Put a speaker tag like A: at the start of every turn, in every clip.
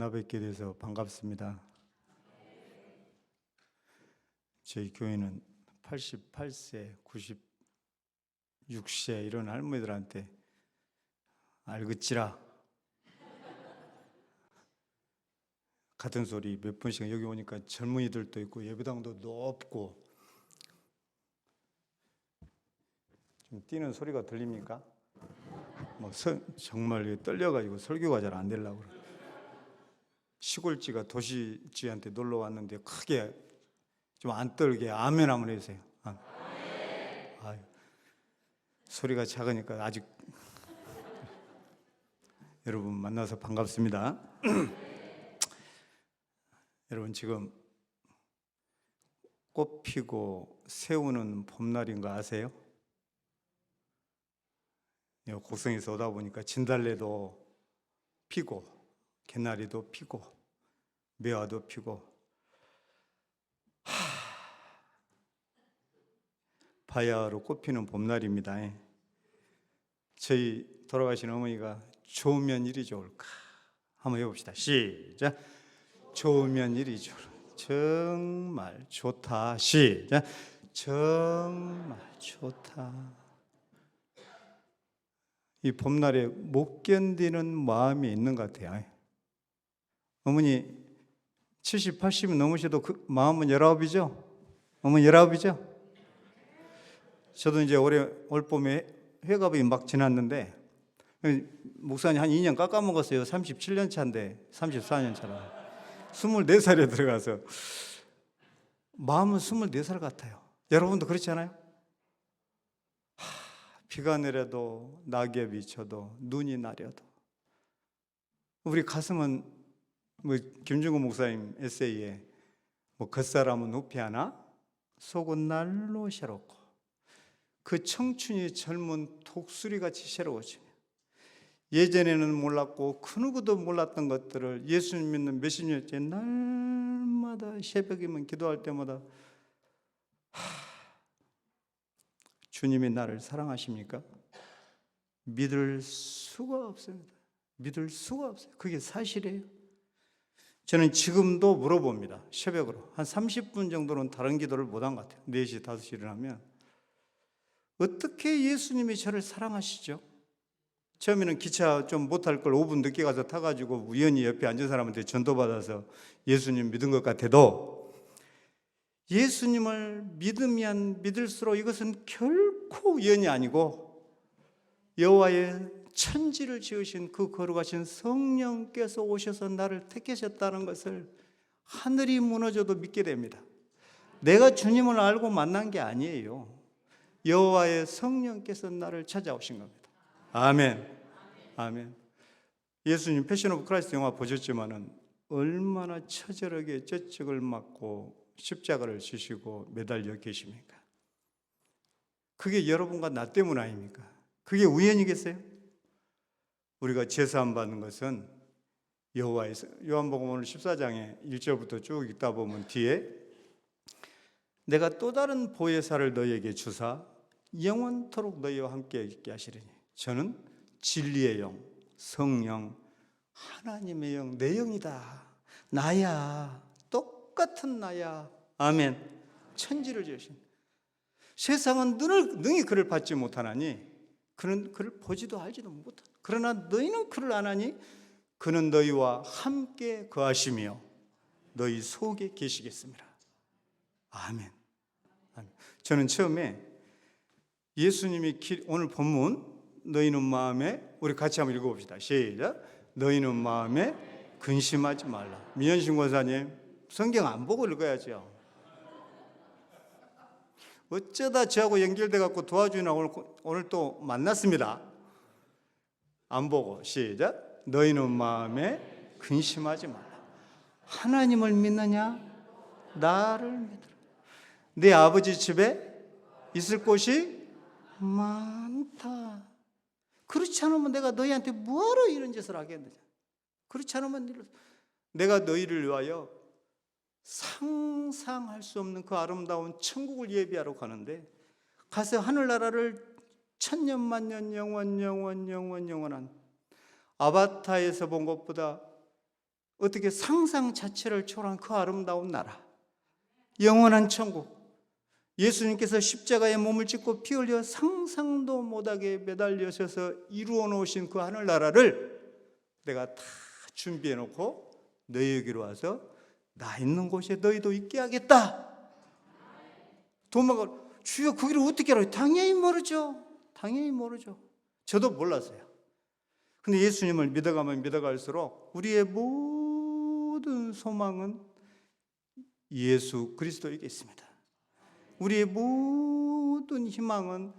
A: 만나 뵙게 돼서 반갑습니다. 저희 교회는 88세, 96세 이런 할머니들한테 알겠지라 같은 소리 몇 번씩. 여기 오니까 젊은이들도 있고 예배당도 높고 좀 뛰는 소리가 들립니까? 정말 떨려가지고 설교가 잘 안 되려고 그래요. 시골지가 도시지한테 놀러 왔는데 크게 좀 안 떨게 아멘 한번 해주세요. 아유, 소리가 작으니까 아직 여러분 만나서 반갑습니다. 여러분 지금 꽃 피고 새우는 봄날인 거 아세요? 곡성에서 오다 보니까 진달래도 피고 개나리도 피고 매화도 피고 바야흐로 꽃피는 봄날입니다. 저희 돌아가신 어머니가 좋으면 이리 좋을까 한번 해봅시다. 시작. 좋으면 이리 좋을까. 정말 좋다. 시작. 정말 좋다. 이 봄날에 못 견디는 마음이 있는 것 같아요. 어머니 70, 80이 넘으셔도 그 마음은 19이죠? 어머니 19이죠? 저도 이제 올 봄에 회갑이 막 지났는데 목사님 한 2년 깎아먹었어요. 37년 차인데 34년 차라 24살에 들어가서 마음은 24살 같아요. 여러분도 그렇지 않아요? 비가 내려도 낙엽이 쳐도 눈이 나려도 우리 가슴은 김중구 목사님 에세이에 겉사람은 우피하나 속은 날로 새롭고 그 청춘이 젊은 독수리같이 새로워지며 예전에는 몰랐고 그 누구도 몰랐던 것들을 예수님 믿는 몇십 년째 날마다 새벽이면 기도할 때마다 주님이 나를 사랑하십니까? 믿을 수가 없습니다. 믿을 수가 없어요. 그게 사실이에요. 저는 지금도 물어봅니다. 새벽으로 한 30분 정도는 다른 기도를 못한 것 같아요. 4시, 5시 일어나면 어떻게 예수님이 저를 사랑하시죠? 처음에는 기차 좀 못할 걸 5분 늦게 가서 타가지고 우연히 옆에 앉은 사람한테 전도받아서 예수님 믿은 것 같아도 예수님을 믿으면 믿을수록 이것은 결코 우연이 아니고 여호와의 천지를 지으신 그 거룩하신 성령께서 오셔서 나를 택하셨다는 것을 하늘이 무너져도 믿게 됩니다. 내가 주님을 알고 만난 게 아니에요. 여호와의 성령께서 나를 찾아오신 겁니다. 아멘. 아멘. 예수님 패션 오브 크라이스트 영화 보셨지만은 얼마나 처절하게 쩌쩍을 맞고 십자가를 지시고 매달려 계십니까? 그게 여러분과 나 때문 아닙니까? 그게 우연이겠어요? 우리가 제사함 받는 것은 여호와의 요한복음 오늘 14장에 1절부터 쭉 읽다 보면 뒤에 내가 또 다른 보혜사를 너희에게 주사 영원토록 너희와 함께 있게 하시리니 저는 진리의 영, 성령, 하나님의 영, 내 영이다. 나야. 똑같은 나야. 아멘. 천지를 지으신 세상은 능히 그를 받지 못하나니 그는 그를 보지도 알지도 못하나. 그러나 너희는 그를 아나니 그는 너희와 함께 거하시며 너희 속에 계시겠습니다. 아멘. 아멘. 저는 처음에 예수님이 오늘 본문 너희는 마음에 우리 같이 한번 읽어봅시다. 시작. 너희는 마음에 근심하지 말라. 민현신 권사님 성경 안 보고 읽어야죠. 어쩌다 저하고 연결돼 갖고 도와주나 오늘 또 만났습니다. 안 보고 시작. 너희는 마음에 근심하지 말라. 하나님을 믿느냐? 나를 믿으라. 내 아버지 집에 있을 곳이 많다. 그렇지 않으면 내가 너희한테 뭐하러 이런 짓을 하겠느냐? 그렇지 않으면 내가 너희를 위하여 상상할 수 없는 그 아름다운 천국을 예비하러 가는데 가서 하늘나라를 천년만년 영원한 아바타에서 본 것보다 어떻게 상상 자체를 초월한 그 아름다운 나라, 영원한 천국, 예수님께서 십자가에 몸을 찢고 피 흘려 상상도 못하게 매달리셔서 이루어 놓으신 그 하늘나라를 내가 다 준비해 놓고 너희에게로 와서 나 있는 곳에 너희도 있게 하겠다. 도마가 주여 그 길을 어떻게 알아요? 당연히 모르죠. 당연히 모르죠. 저도 몰랐어요. 근데 예수님을 믿어가면 믿어갈수록 우리의 모든 소망은 예수 그리스도에게 있습니다. 우리의 모든 희망은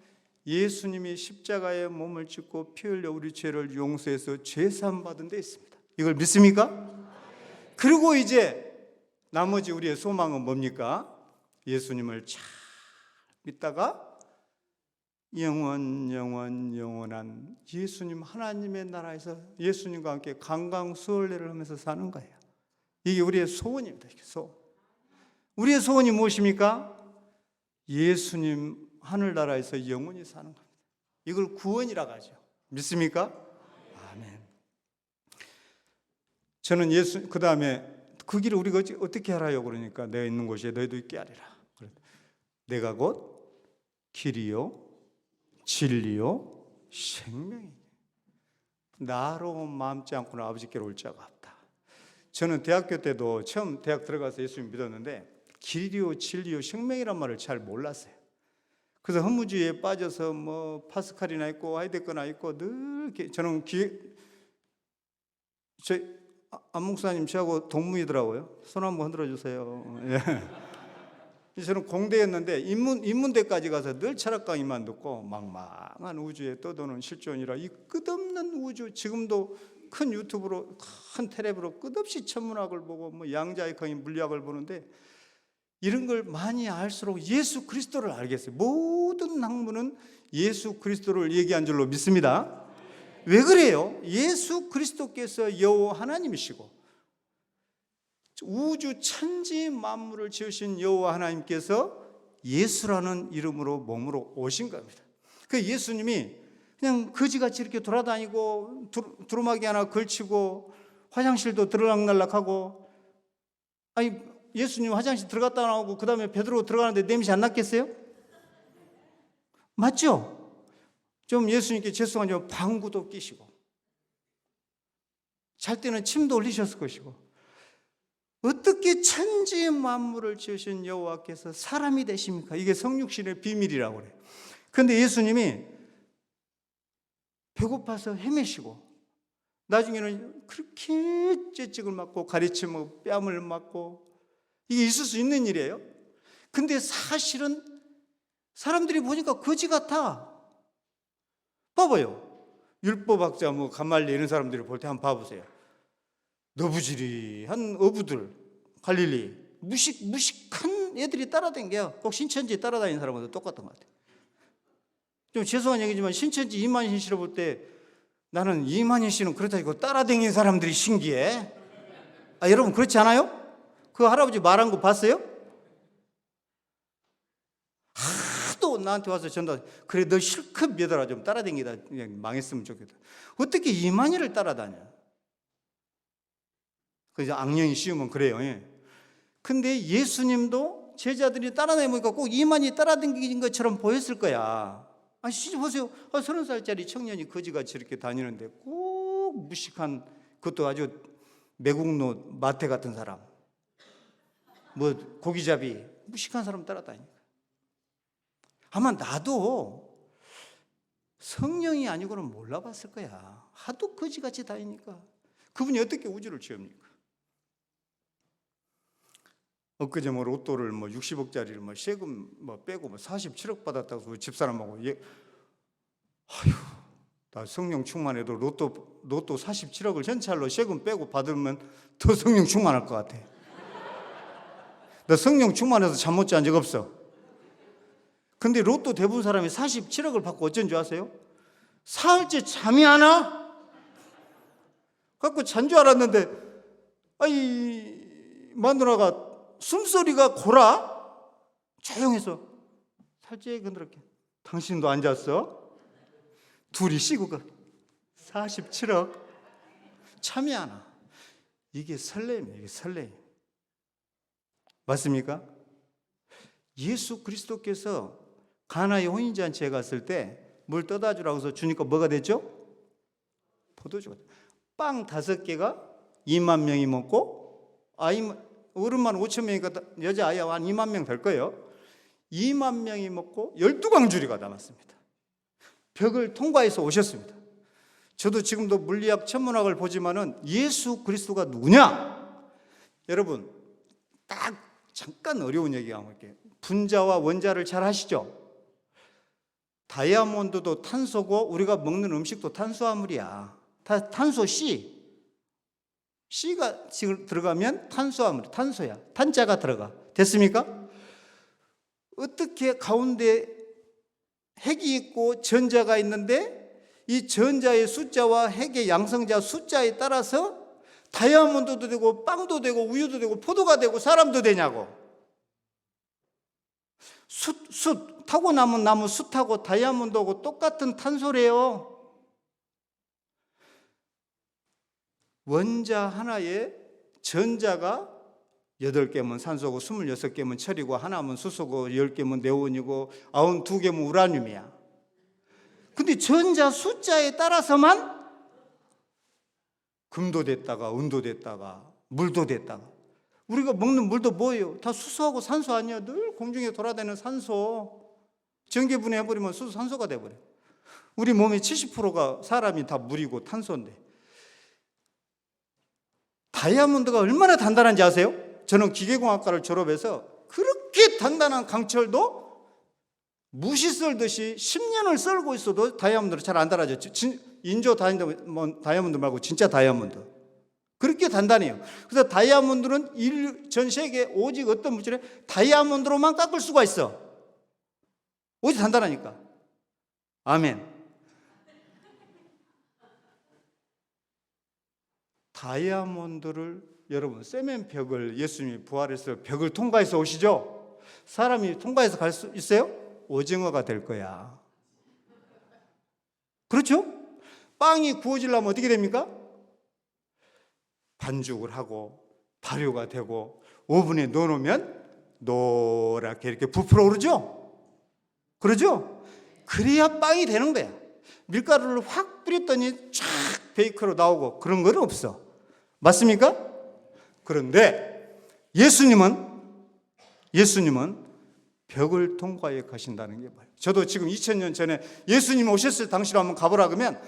A: 예수님이 십자가에 몸을 찢고 피 흘려 우리 죄를 용서해서 죄사함 받은 데 있습니다. 이걸 믿습니까? 그리고 이제 나머지 우리의 소망은 뭡니까? 예수님을 잘 믿다가 영원한 예수님 하나님의 나라에서 예수님과 함께 강강수월래를 하면서 사는 거예요. 이게 우리의 소원입니다. 소원. 우리의 소원이 무엇입니까? 예수님 하늘나라에서 영원히 사는 겁니다. 이걸 구원이라고 하죠. 믿습니까? 아멘. 저는 그 다음에 그 길을 우리가 어떻게 하라요? 그러니까 내가 있는 곳에 너희도 있게 하리라. 내가 곧 길이요 진리요 생명이니 나로 마음지 않고는 아버지께로 올 자가 없다. 저는 대학교 때도 처음 대학 들어가서 예수님 믿었는데 길이요 진리요 생명이란 말을 잘 몰랐어요. 그래서 허무주의에 빠져서 뭐 파스칼이나 있고 하이데거나 있고 늘 저는 안 목사님 저하고 동문이더라고요. 손 한번 흔들어 주세요. 예. 저는 공대였는데 인문대까지 가서 늘 철학 강의만 듣고 망망한 우주에 떠도는 실존이라 이 끝없는 우주, 지금도 큰 유튜브로 큰 텔레비로 끝없이 천문학을 보고 뭐 양자의 강의 물리학을 보는데 이런 걸 많이 알수록 예수 그리스도를 알겠어요. 모든 학문은 예수 그리스도를 얘기한 줄로 믿습니다. 왜 그래요? 예수 그리스도께서 여호와 하나님이시고 우주 천지 만물을 지으신 여호와 하나님께서 예수라는 이름으로 몸으로 오신 겁니다. 그 예수님이 그냥 거지같이 이렇게 돌아다니고 두루마기 하나 걸치고 화장실도 들락날락하고, 아니 예수님 화장실 들어갔다 나오고 그 다음에 베드로 들어가는데 냄새 안 났겠어요? 맞죠? 좀 예수님께 죄송하지만 방구도 끼시고 잘 때는 침도 흘리셨을 것이고, 어떻게 천지 만물을 지으신 여호와께서 사람이 되십니까? 이게 성육신의 비밀이라고 그래요. 그런데 예수님이 배고파서 헤매시고 나중에는 그렇게 째찍을 맞고 가리침을 뺨을 맞고, 이게 있을 수 있는 일이에요. 근데 사실은 사람들이 보니까 거지 같아. 봐봐요. 율법학자 뭐 가말리 이런 사람들이 볼 때 한번 봐보세요. 너부지리한 어부들, 갈릴리 무식한 애들이 따라다녀. 꼭 신천지 따라다니는 사람하고 똑같은 것 같아요. 좀 죄송한 얘기지만 신천지 이만희 씨를 볼 때 나는 이만희 씨는 그렇다고 따라다니는 사람들이 신기해. 여러분 그렇지 않아요? 그 할아버지 말한 거 봤어요? 하도 나한테 와서 전달, 그래 너 실컷 믿어라, 좀 따라다니다 그냥 망했으면 좋겠다. 어떻게 이만희를 따라다녀? 그래서 악령이 씌우면 그래요. 근데 예수님도 제자들이 따라다니니까 꼭 이만희 따라다니는 것처럼 보였을 거야. 보세요. 30살짜리 청년이 거지같이 이렇게 다니는데 꼭 무식한, 그것도 아주 매국노 마태 같은 사람, 뭐 고기잡이 무식한 사람 따라다니니까. 아마 나도 성령이 아니고는 몰라봤을 거야. 하도 거지같이 다니니까. 그분이 어떻게 우주를 지읍니까? 엊그제 뭐 로또를 뭐 60억짜리를 뭐 세금 뭐 빼고 뭐 47억 받았다고 집사람하고 나 성령 충만해도 로또 47억을 현찰로 세금 빼고 받으면 더 성령 충만할 것 같아. 나 성령 충만해서 잠 못 잔 적 없어. 근데 로또 대부분 사람이 47억을 받고 어쩐 줄 아세요? 사흘째 잠이 안 와? 갖고 잔 줄 알았는데, 마누라가 숨소리가 고라? 조용해서 살짝 건드렸게. 당신도 안 잤어? 둘이 씻고 47억. 참이 안 와. 이게 설렘이에요. 이게 설렘. 맞습니까? 예수 그리스도께서 가나의 혼인잔치에 갔을 때 물 떠다 주라고 해서 주니까 뭐가 됐죠? 포도주가. 빵 5개가 2만 명이 먹고 어른만 5천 명이니까 여자아이가 한 2만 명 될 거예요. 2만 명이 먹고 12광주리가 남았습니다. 벽을 통과해서 오셨습니다. 저도 지금도 물리학 천문학을 보지만은 예수 그리스도가 누구냐? 여러분 딱 잠깐 어려운 얘기 한번 할게요. 분자와 원자를 잘 아시죠? 다이아몬드도 탄소고 우리가 먹는 음식도 탄수화물이야. 다 탄소 C. C가 지금 들어가면 탄수화물, 탄소야. 탄자가 들어가. 됐습니까? 어떻게 가운데 핵이 있고 전자가 있는데 이 전자의 숫자와 핵의 양성자 숫자에 따라서 다이아몬드도 되고 빵도 되고 우유도 되고 포도가 되고 사람도 되냐고. 숯 타고 남은 나무 숯하고 다이아몬드하고 똑같은 탄소래요. 원자 하나에 전자가 8개면 산소고 26개면 철이고 하나면 수소고 10개면 네온이고 92개면 우라늄이야. 근데 전자 숫자에 따라서만 금도 됐다가 은도 됐다가 물도 됐다가. 우리가 먹는 물도 뭐예요? 다 수소하고 산소 아니야? 늘 공중에 돌아다니는 산소. 전기분해해버리면 수소 산소가 돼버려. 우리 몸의 70%가 사람이 다 물이고 탄소인데. 다이아몬드가 얼마나 단단한지 아세요? 저는 기계공학과를 졸업해서 그렇게 단단한 강철도 무시 썰듯이 10년을 썰고 있어도 다이아몬드로 잘 안 달아졌죠. 인조 다이아몬드 말고 진짜 다이아몬드. 그렇게 단단해요. 그래서 다이아몬드는 전 세계 오직 어떤 물질에 다이아몬드로만 깎을 수가 있어. 오직 단단하니까. 아멘. 다이아몬드를 여러분 세면벽을 예수님이 부활해서 벽을 통과해서 오시죠. 사람이 통과해서 갈 수 있어요? 오징어가 될 거야. 그렇죠? 빵이 구워지려면 어떻게 됩니까? 반죽을 하고 발효가 되고 오븐에 넣어놓으면 노랗게 이렇게 부풀어 오르죠? 그러죠? 그래야 빵이 되는 거야. 밀가루를 확 뿌렸더니 쫙 베이크로 나오고 그런 건 없어. 맞습니까? 그런데 예수님은 벽을 통과해 가신다는 게 뭐예요? 저도 지금 2000년 전에 예수님 오셨을 당시로 한번 가보라 그러면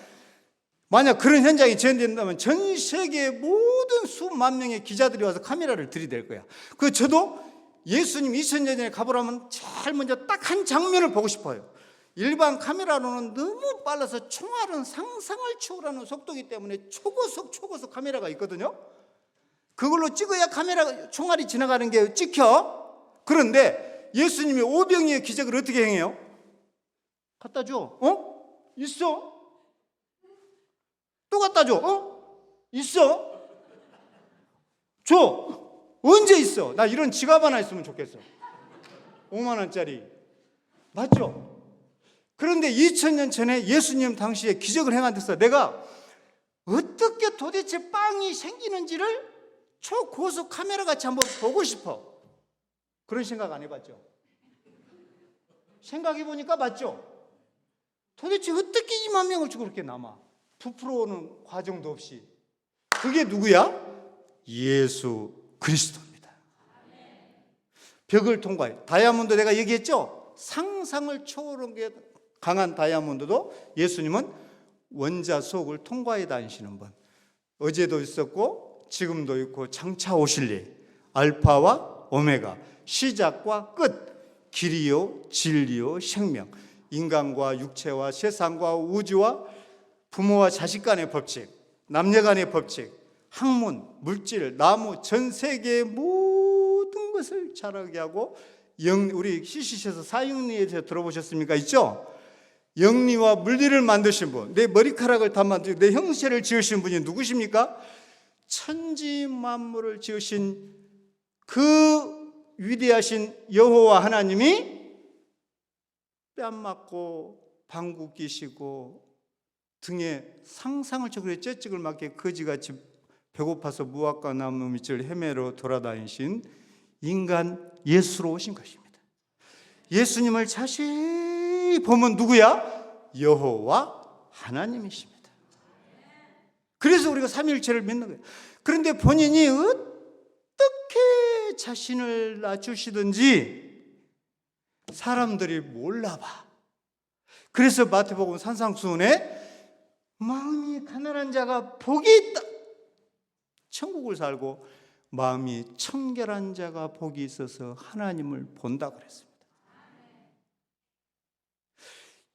A: 만약 그런 현장이 재현된다면 전 세계의 모든 수만 명의 기자들이 와서 카메라를 들이댈 거야. 저도 예수님 2000년 전에 가보라면 제일 먼저 딱 한 장면을 보고 싶어요. 일반 카메라로는 너무 빨라서 총알은 상상을 초월하는 속도이기 때문에 초고속 카메라가 있거든요. 그걸로 찍어야 총알이 지나가는 게 찍혀. 그런데 예수님이 오병이의 기적을 어떻게 행해요? 갖다 줘. 있어? 또 갖다 줘. 있어? 줘. 언제 있어? 나 이런 지갑 하나 있으면 좋겠어. 5만 원짜리. 맞죠? 그런데 2000년 전에 예수님 당시에 기적을 행한 데서 내가 어떻게 도대체 빵이 생기는지를 초고속 카메라 같이 한번 보고 싶어. 그런 생각 안 해봤죠? 생각해보니까 맞죠? 도대체 어떻게 2만 명을 주고 그렇게 남아? 부풀어오는 과정도 없이. 그게 누구야? 예수 그리스도입니다. 벽을 통과해. 다이아몬드 내가 얘기했죠? 상상을 초월한 게 강한 다이아몬드도 예수님은 원자 속을 통과해 다니시는 분. 어제도 있었고 지금도 있고 장차 오실 일. 알파와 오메가. 시작과 끝. 길이요 진리요 생명. 인간과 육체와 세상과 우주와 부모와 자식 간의 법칙, 남녀 간의 법칙, 학문, 물질, 나무, 전 세계의 모든 것을 자라게 하고 우리 CCC에서 사형리에서 들어보셨습니까? 있죠? 영리와 물리를 만드신 분, 내 머리카락을 다 만들고 내 형체를 지으신 분이 누구십니까? 천지 만물을 지으신 그 위대하신 여호와 하나님이 뺨 맞고 방구 끼시고 등에 상상을 쳐 그래 째찍을 맞게 거지같이 배고파서 무화과 나무 밑을 헤매러 돌아다니신 인간 예수로 오신 것입니다. 예수님을 자세히 보면 누구야? 여호와 하나님이십니다. 그래서 우리가 삼위일체를 믿는 거예요. 그런데 본인이 어떻게 자신을 낮추시든지 사람들이 몰라봐. 그래서 마태복음 산상수훈에 마음이 가난한 자가 복이 있다. 천국을 살고 마음이 청결한 자가 복이 있어서 하나님을 본다 그랬습니다.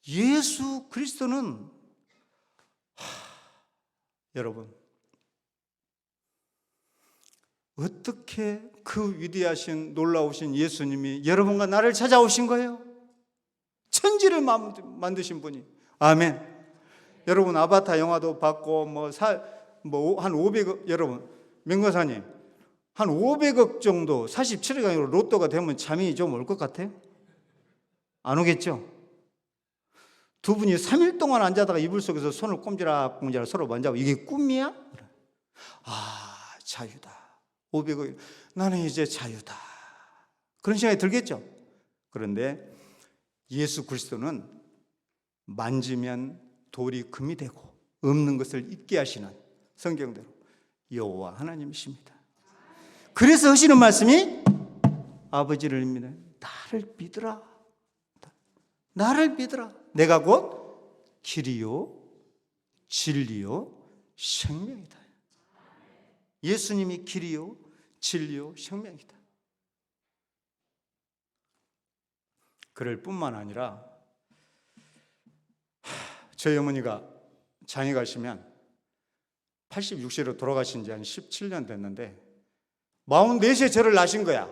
A: 예수 그리스도는 여러분 어떻게 그 위대하신 놀라우신 예수님이 여러분과 나를 찾아오신 거예요? 천지를 만드신 분이. 아멘. 여러분 아바타 영화도 봤고 한 500억, 여러분 명거사님 한 500억 정도 47억으로 로또가 되면 잠이 좀 올 것 같아요? 안 오겠죠? 두 분이 3일 동안 앉아다가 이불 속에서 손을 꼼지락꼼지락 서로 만져보고 이게 꿈이야? 아, 자유다. 500억, 나는 이제 자유다. 그런 생각이 들겠죠? 그런데 예수 그리스도는 만지면 돌이 금이 되고 없는 것을 있게 하시는 성경대로 여호와 하나님이십니다. 그래서 하시는 말씀이 아버지를 믿는 나를 믿으라. 나를 믿으라. 내가 곧 길이요 진리요 생명이다. 예수님이 길이요 진리요 생명이다. 그럴 뿐만 아니라 저희 어머니가 장에 가시면 86세로 돌아가신 지 한 17년 됐는데 44세에 저를 낳으신 거야.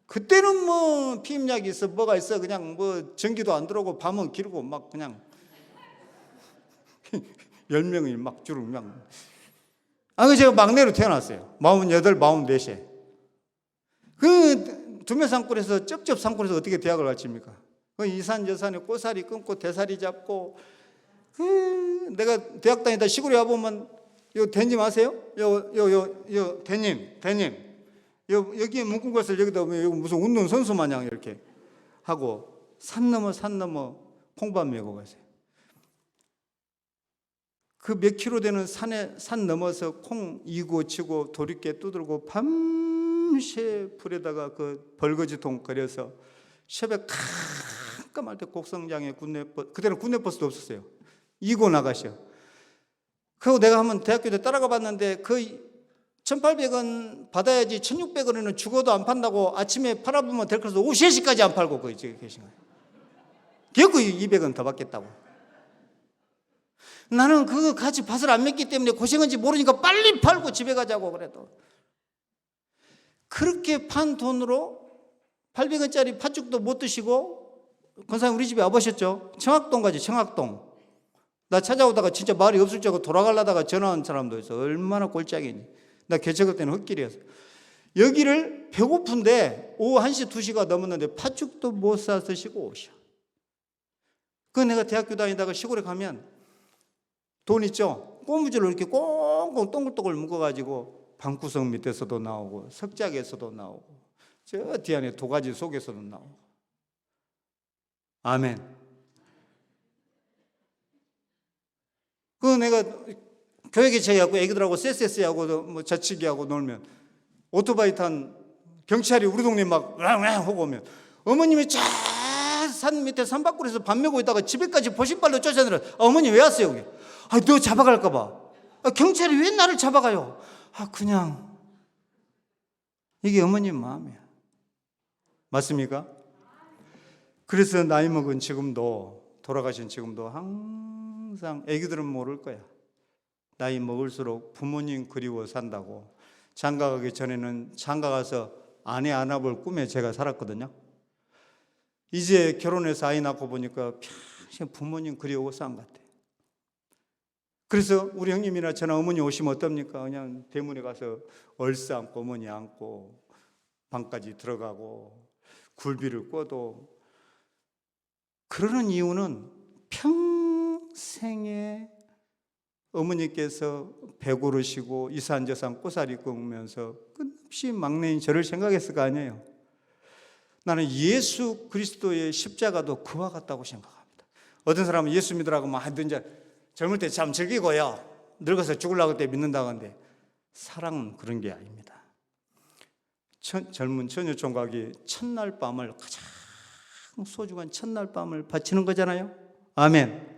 A: 그때는 뭐 피임약이 있어 뭐가 있어 그냥 뭐 전기도 안 들어오고 밤은 길고 막 그냥 10명이 막 주로 그냥. 제가 막내로 태어났어요. 48, 44세. 그 두메산골에서 쩝쩝산골에서 어떻게 대학을 가르칩니까? 그 이산 저산에 꼬사리 끊고 대사리 잡고 내가 대학 다니다 시골에 와보면 요 대님 아세요? 요 대님 여기에 문구 것을 여기다 무슨 운동선수 마냥 이렇게 하고 산 넘어 콩밥 메고 가세요. 그 몇 킬로 되는 산 넘어서 콩 이고 치고 도리깨 두들고 밤새 불에다가 그 벌거지통 끓여서 새벽 깜깜할 때 곡성장에 그때는 군내버스도 없었어요. 이고 나가셔. 그리고 내가 한번 대학교 때 따라가 봤는데 그 1,800원 받아야지 1,600원에는 죽어도 안 판다고 아침에 팔아보면 될 것을 오후 3시까지 안 팔고 거기 계신 거예요. 결국 200원 더 받겠다고. 나는 그거 같이 밭을 안 맺기 때문에 고생한지 모르니까 빨리 팔고 집에 가자고 그래도. 그렇게 판 돈으로 800원짜리 팥죽도 못 드시고 권사님 우리 집에 와보셨죠? 청학동 가지 청학동. 나 찾아오다가 진짜 말이 없을 줄 알고 돌아가려다가 전화한 사람도 있어. 얼마나 꼴짝이니. 나 개척할 때는 흙길이었어. 여기를 배고픈데 오후 1시 2시가 넘었는데 팥죽도 못 사 드시고 오셔. 그 내가 대학교 다니다가 시골에 가면 돈 있죠? 꼬무줄로 이렇게 꽁꽁 동글동글 묶어가지고 방구석 밑에서도 나오고 석작에서도 나오고 저 뒤안에 도가지 속에서도 나오고. 아멘. 그 내가 교회 개척하고 애기들하고 쎄쎄쎄하고 뭐 자치기하고 놀면 오토바이 탄 경찰이 우리 동네 막 왕왕 하고 오면 어머님이 쫙 산 밑에 산바구리에서 밥 메고 있다가 집에까지 보신발로 쫓아내려. 어머니 왜 왔어요 여기? 너 잡아갈까 봐. 경찰이 왜 나를 잡아가요? 그냥 이게 어머님 마음이야. 맞습니까? 그래서 나이 먹은 지금도 돌아가신 지금도 항상 애기들은 모를 거야. 나이 먹을수록 부모님 그리워 산다고. 장가 가기 전에는 장가 가서 아내 안아볼 꿈에 제가 살았거든요. 이제 결혼해서 아이 낳고 보니까 평생 부모님 그리워 산 것 같아요. 그래서 우리 형님이나 저나 어머니 오시면 어떻습니까? 그냥 대문에 가서 얼싸 안고 어머니 안고 방까지 들어가고 굴비를 꿔도. 그러는 이유는 평생의 어머니께서 배고르시고 이산저산 꼬사리 꺾으면서 끝없이 막내인 저를 생각했을 거 아니에요. 나는 예수 그리스도의 십자가도 그와 같다고 생각합니다. 어떤 사람은 예수 믿으라고 막 이제 젊을 때 참 즐기고요, 늙어서 죽으려고 때 믿는다고 하는데 사랑은 그런 게 아닙니다. 젊은 처녀 총각이 첫날 밤을, 가장 소중한 첫날 밤을 바치는 거잖아요. 아멘.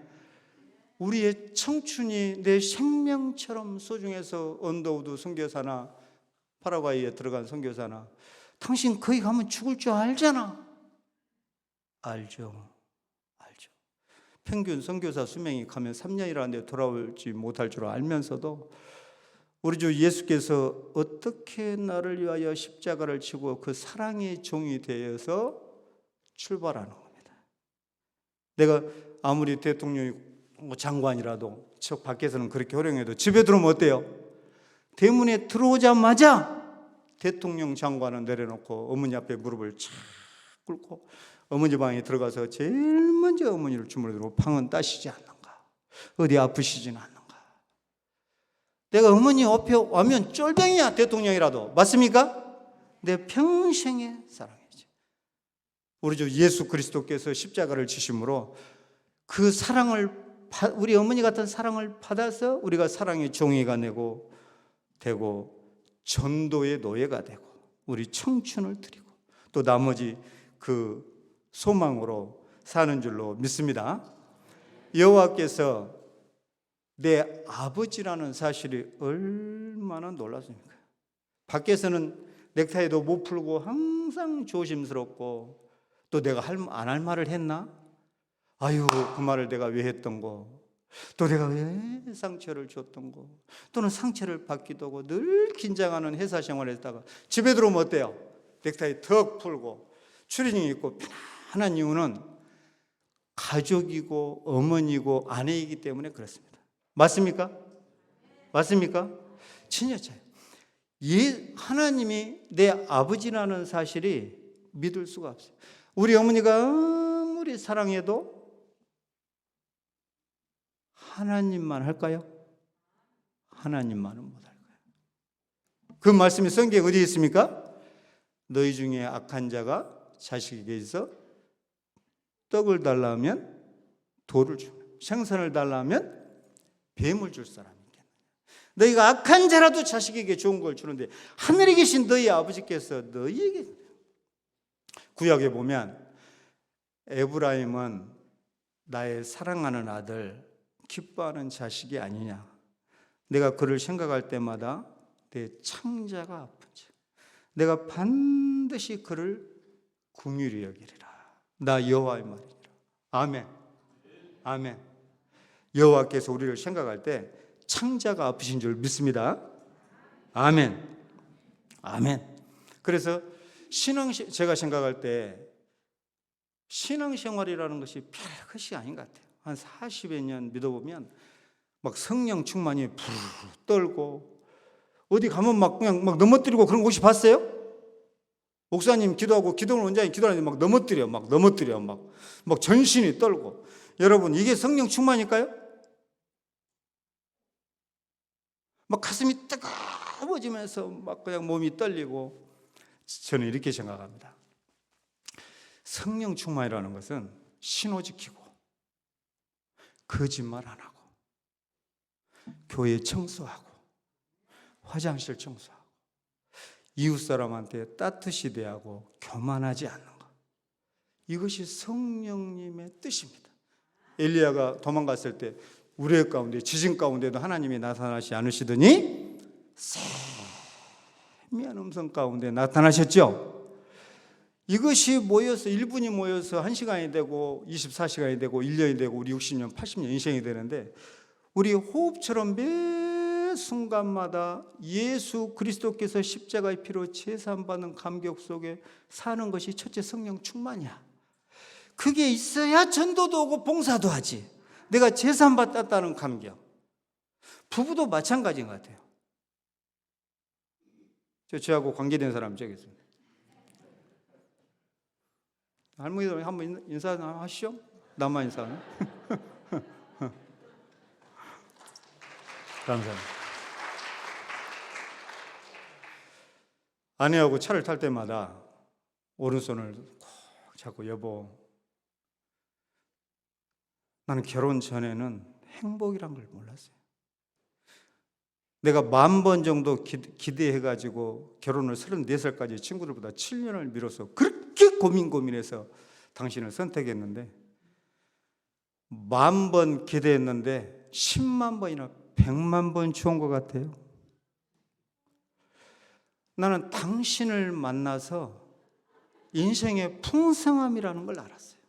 A: 우리의 청춘이 내 생명처럼 소중해서 언더우드 선교사나 파라과이에 들어간 선교사나, 당신 거기 가면 죽을 줄 알잖아. 알죠. 평균 선교사 수명이 가면 3년이라는데 돌아올지 못할 줄 알면서도 우리 주 예수께서 어떻게 나를 위하여 십자가를 치고 그 사랑의 종이 되어서 출발하는 겁니다. 내가 아무리 대통령이 장관이라도 저 밖에서는 그렇게 호령해도 집에 들어오면 어때요? 대문에 들어오자마자 대통령 장관은 내려놓고 어머니 앞에 무릎을 착 꿇고 어머니 방에 들어가서 제일 먼저 어머니를 주물러 들고, 방은 따시지 않는가? 어디 아프시지는 않는가? 내가 어머니 옆에 와면 쫄병이야, 대통령이라도. 맞습니까? 내 평생의 사랑이지. 우리 주 예수 그리스도께서 십자가를 지심으로 그 사랑을, 우리 어머니 같은 사랑을 받아서 우리가 사랑의 종이가 되고 전도의 노예가 되고 우리 청춘을 드리고 또 나머지 그 소망으로 사는 줄로 믿습니다. 여호와께서 내 아버지라는 사실이 얼마나 놀랐습니까? 밖에서는 넥타이도 못 풀고 항상 조심스럽고, 또 내가 안 할 말을 했나? 아유, 그 말을 내가 왜 했던 거, 또 내가 왜 상처를 줬던 거, 또는 상처를 받기도 하고 늘 긴장하는 회사 생활을 했다가 집에 들어오면 어때요? 넥타이 턱 풀고 추리닝 입고 편안한 이유는 가족이고 어머니고 아내이기 때문에 그렇습니다. 맞습니까? 친여자예요. 하나님이 내 아버지라는 사실이 믿을 수가 없어요. 우리 어머니가 아무리 사랑해도 하나님만 할까요? 하나님만은 못할 거예요. 그 말씀이 성경에 어디 있습니까? 너희 중에 악한 자가 자식에게 있어 떡을 달라 하면 돌을 주고 생선을 달라 하면 뱀을 줄 사람이 있겠느냐. 너희가 악한 자라도 자식에게 좋은 걸 주는데 하늘에 계신 너희 아버지께서 너희에게, 구약에 보면 에브라임은 나의 사랑하는 아들, 기뻐하는 자식이 아니냐. 내가 그를 생각할 때마다 내 창자가 아픈지 내가 반드시 그를 긍휼히 여기리라. 나 여호와의 말이니라. 아멘. 여호와께서 우리를 생각할 때 창자가 아프신 줄 믿습니다. 아멘. 그래서 제가 생각할 때 신앙생활이라는 것이 별것이 아닌 것 같아요. 한 40여 년 믿어보면 막 성령 충만이 부르르 떨고 어디 가면 막 그냥 막 넘어뜨리고 그런 거 혹시 봤어요? 목사님 기도하고 기도는 원장님 기도하는데 막 넘어뜨려 막 전신이 떨고. 여러분, 이게 성령 충만일까요? 막 가슴이 뜨거워지면서 막 그냥 몸이 떨리고. 저는 이렇게 생각합니다. 성령 충만이라는 것은 신호 지키고 거짓말 안 하고 교회 청소하고 화장실 청소하고 이웃 사람한테 따뜻이 대하고 교만하지 않는 것, 이것이 성령님의 뜻입니다. 엘리야가 도망갔을 때 우레 가운데 지진 가운데도 하나님이 나타나지 않으시더니 세미한 음성 가운데 나타나셨죠. 이것이 모여서 1분이 모여서 1시간이 되고 24시간이 되고 1년이 되고 우리 60년 80년 인생이 되는데, 우리 호흡처럼 매 순간마다 예수 그리스도께서 십자가의 피로 제사받는 감격 속에 사는 것이 첫째 성령 충만이야. 그게 있어야 전도도 오고 봉사도 하지. 내가 제사받았다는 감격. 부부도 마찬가지인 것 같아요. 저하고 관계된 사람 저기 있습니다. 할머니들 한번 인사하시죠. 나만 인사하네. 감사합니다. 아내하고 차를 탈 때마다 오른손을 꼭 잡고 여보, 나는 결혼 전에는 행복이란 걸 몰랐어요. 내가 10,000번 정도 기대해가지고 결혼을 34살까지 친구들보다 7년을 미뤄서 그렇게 고민해서 당신을 선택했는데 10,000번 기대했는데 10만 번이나 100만 번 좋은 것 같아요. 나는 당신을 만나서 인생의 풍성함이라는 걸 알았어요.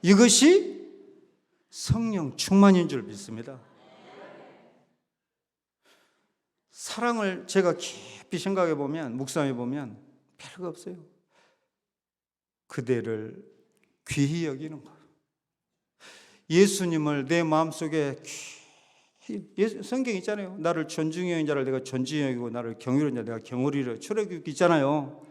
A: 이것이 성령 충만인 줄 믿습니다. 사랑을 제가 깊이 생각해 보면, 묵상해 보면 별거 없어요. 그대를 귀히 여기는 것. 예수님을 내 마음속에 성경 있잖아요. 나를 존중히 여긴 자를 내가 존중히 여기고 나를 경휼히 여긴 자를 내가 경휼히 여기고 출애굽기 있잖아요.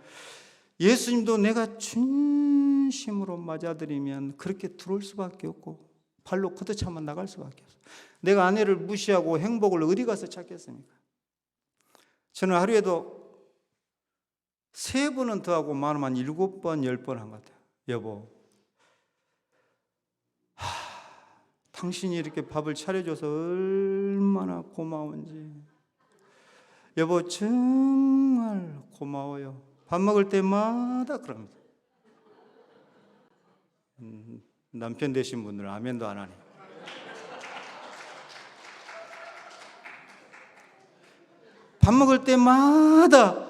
A: 예수님도 내가 진심으로 맞아들이면 그렇게 들어올 수밖에 없고 발로 걷어차면 나갈 수밖에 없어요. 내가 아내를 무시하고 행복을 어디 가서 찾겠습니까? 저는 하루에도 3번은 더 하고 많으면 7번, 10번 한 것 같아요. 여보, 당신이 이렇게 밥을 차려줘서 얼마나 고마운지. 여보, 정말 고마워요. 밥 먹을 때마다 그럽니다. 남편 되신 분들은 아멘도 안 하네. 밥 먹을 때마다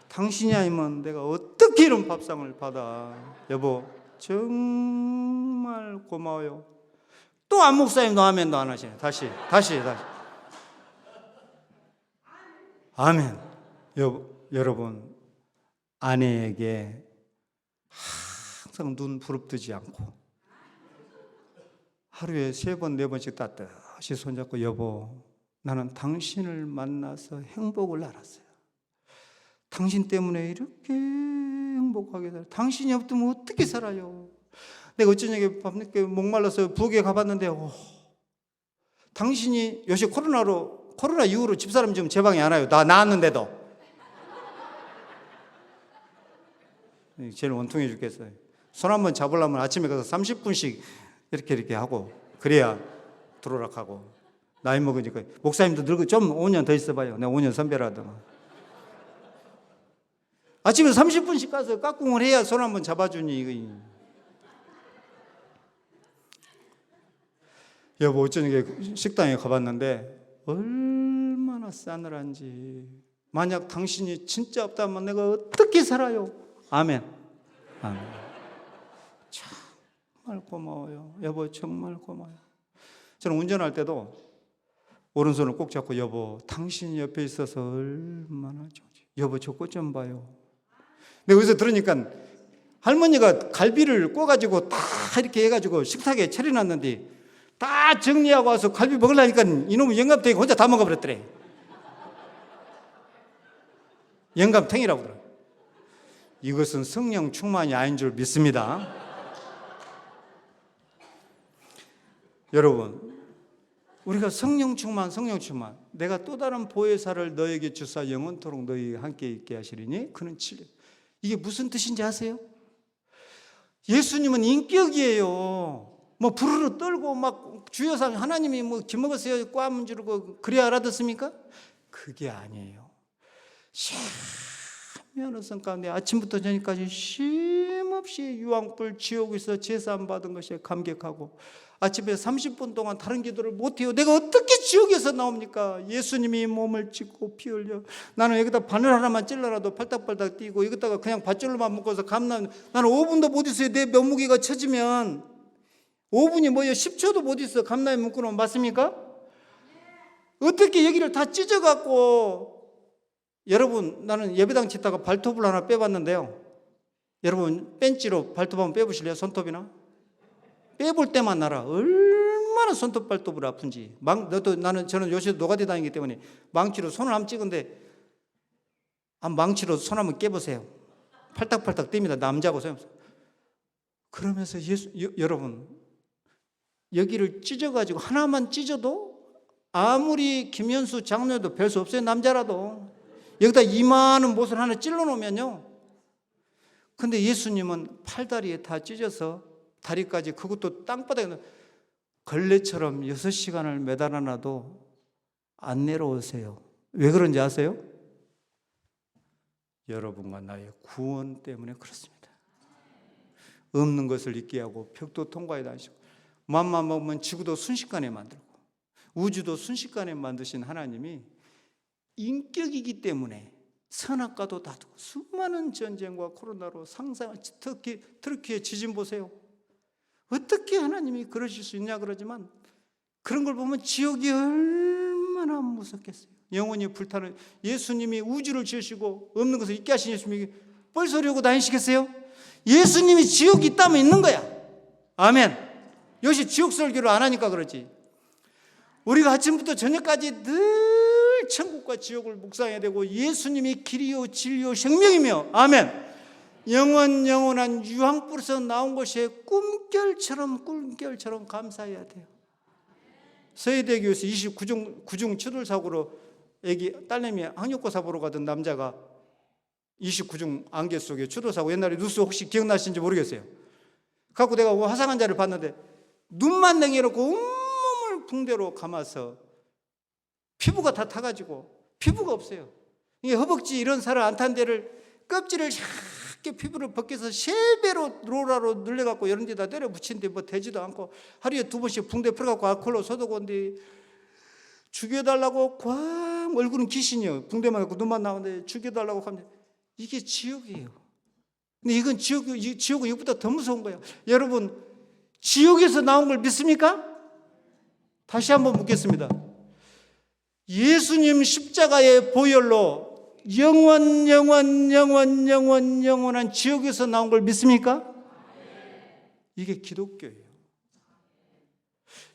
A: 당신이 아니면 내가 어떻게 이런 밥상을 받아. 여보, 정말 고마워요. 또 안 목사님도 아멘도 안 하시네. 다시. 아멘. 여러분, 아내에게 항상 눈 부릅뜨지 않고 하루에 3번, 4번씩 따뜻이 손잡고 여보, 나는 당신을 만나서 행복을 알았어요. 당신 때문에 이렇게 행복하게 살아요. 당신이 없으면 어떻게 살아요? 내가 어쩌냐고 밤늦게 목말라서 부엌에 가봤는데 당신이 요새 코로나 이후로 집사람 지금 제 방에 안 와요. 나 나왔는데도. 제일 원통해 죽겠어요. 손 한번 잡으려면 아침에 가서 30분씩 이렇게 하고 그래야 들어오락하고. 나이 먹으니까 목사님도 늙고 좀 5년 더 있어봐요. 내가 5년 선배라더만. 아침에 30분씩 가서 깍꿍을 해야 손 한번 잡아주니 이거. 여보, 어쩌니까 식당에 가봤는데 얼마나 싸늘한지. 만약 당신이 진짜 없다면 내가 어떻게 살아요? 아멘. 정말 고마워요. 여보, 정말 고마워요. 저는 운전할 때도 오른손을 꼭 잡고 여보, 당신이 옆에 있어서 얼마나 좋지. 여보, 저 꽃 좀 봐요. 내가 여기서 들으니까 할머니가 갈비를 구워가지고 다 이렇게 해가지고 식탁에 차려놨는데 다 정리하고 와서 갈비 먹으려니까 이놈의 영감탱이가 혼자 다 먹어버렸더래. 영감탱이라고 그래. 이것은 성령 충만이 아닌 줄 믿습니다. 여러분, 우리가 성령 충만, 내가 또 다른 보혜사를 너에게 주사 영원토록 너희 함께 있게 하시리니 그는 7년. 이게 무슨 뜻인지 아세요? 예수님은 인격이에요. 뭐 부르르 떨고 막 주여상 하나님이 뭐 기먹으세요 꽈문 지르고 그래야 알아듣습니까? 그게 아니에요. 참여하는 성 가운데 아침부터 저녁까지 쉼없이 유황불 지옥에서 제사함 받은 것에 감격하고 아침에 30분 동안 다른 기도를 못해요. 내가 어떻게 지옥에서 나옵니까? 예수님이 몸을 찢고 피 흘려. 나는 여기다 바늘 하나만 찔러라도 팔딱팔딱 뛰고 여기다가 그냥 밧줄로만 묶어서 나는 5분도 못 있어요. 내 몸무게가 처지면 5분이 뭐예요? 10초도 못 있어. 감나에 묶어놓으면 맞습니까? 어떻게 여기를 다 찢어갖고. 여러분, 나는 예배당 짓다가 발톱을 하나 빼봤는데요. 여러분, 벤치로 발톱 한번 빼보실래요? 손톱이나? 빼볼 때만 알아. 얼마나 손톱 발톱을 아픈지. 저는 요새 노가디 다니기 때문에 망치로 손을 한번 찍은데 망치로 손 한번 깨보세요. 팔딱팔딱 뜁니다. 남자고 소용없어요. 그러면서 여러분, 여기를 찢어가지고 하나만 찢어도 아무리 김현수 장로도 별 수 없어요. 남자라도 여기다 이만한 못을 하나 찔러 놓으면요, 근데 예수님은 팔다리에 다 찢어서 다리까지, 그것도 땅바닥에 걸레처럼 6시간을 매달아 놔도 안 내려오세요. 왜 그런지 아세요? 여러분과 나의 구원 때문에 그렇습니다. 없는 것을 있게 하고 벽도 통과해 다니시고 마음만 먹으면 지구도 순식간에 만들고 우주도 순식간에 만드신 하나님이 인격이기 때문에 선악과도 다투고 수많은 전쟁과 코로나로 상상, 특히 터키의 지진 보세요. 어떻게 하나님이 그러실 수 있냐 그러지만 그런 걸 보면 지옥이 얼마나 무섭겠어요. 영원히 불타는 예수님이 우주를 지으시고 없는 것을 있게 하신 예수님이 뻘소리하고 다니시겠어요? 예수님이 지옥이 있다면 있는 거야. 아멘. 역시 지옥 설교를 안 하니까 그렇지. 우리가 아침부터 저녁까지 늘 천국과 지옥을 묵상해야 되고 예수님이 길이요 진리요 생명이며, 아멘, 영원한 유황불에서 나온 것이 꿈결처럼 감사해야 돼요. 서해대교에서 29중 추돌사고로 애기 딸내미 학력고사 보러 가던 남자가 29중 안개 속에 추돌사고, 옛날에 뉴스 혹시 기억나시는지 모르겠어요. 갖고 내가 화상환자를 봤는데 눈만 내려놓고 온몸을 붕대로 감아서 피부가 다 타가지고 피부가 없어요. 이게 허벅지 이런 살을 안 탄 데를 껍질을 얇게 피부를 벗겨서 3배로 로라로 늘려갖고 이런 데다 때려 붙인데 뭐 되지도 않고 하루에 2번씩 붕대 풀어갖고 알코올로 소독한데 죽여달라고 꽉, 얼굴은 귀신이요. 붕대만 갖고 눈만 나오는데 죽여달라고 하면 이게 지옥이에요. 근데 이건 지옥은 이것보다 더 무서운 거예요. 여러분, 지옥에서 나온 걸 믿습니까? 다시 한번 묻겠습니다. 예수님 십자가의 보혈로 영원한 지옥에서 나온 걸 믿습니까? 이게 기독교예요.